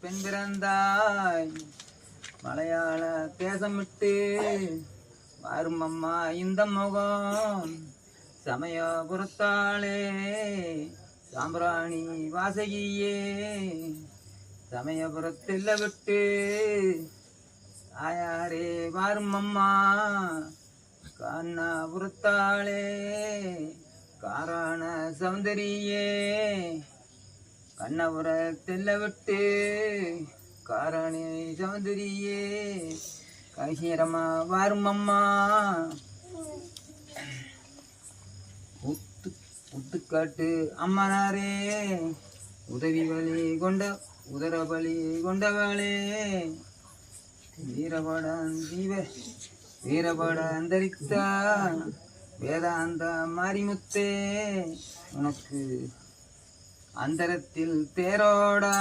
பெண் பிறந்தாய் மலையாள தேசம் விட்டு வரும் அம்மா இந்த முகம் சமயபுரத்தாளே சாம்பிராணி வாசகியே சமயபுரத்தில் விட்டு தாயாரே வரும் அம்மா கண்ணபுரத்தாளே காரண சௌந்தரியே கண்ணபுரத்தில் விட்டு காரணி சௌந்தரியே கைசீரமா வரும் அம்மா உத்துக்காட்டு அம்மனாரே உதவி வழி கொண்ட உதரபலி கொண்டவளே வீரபடம் தரித்தா வேதாந்த மாரிமுத்தே உனக்கு அந்தரத்தில் தேரோடா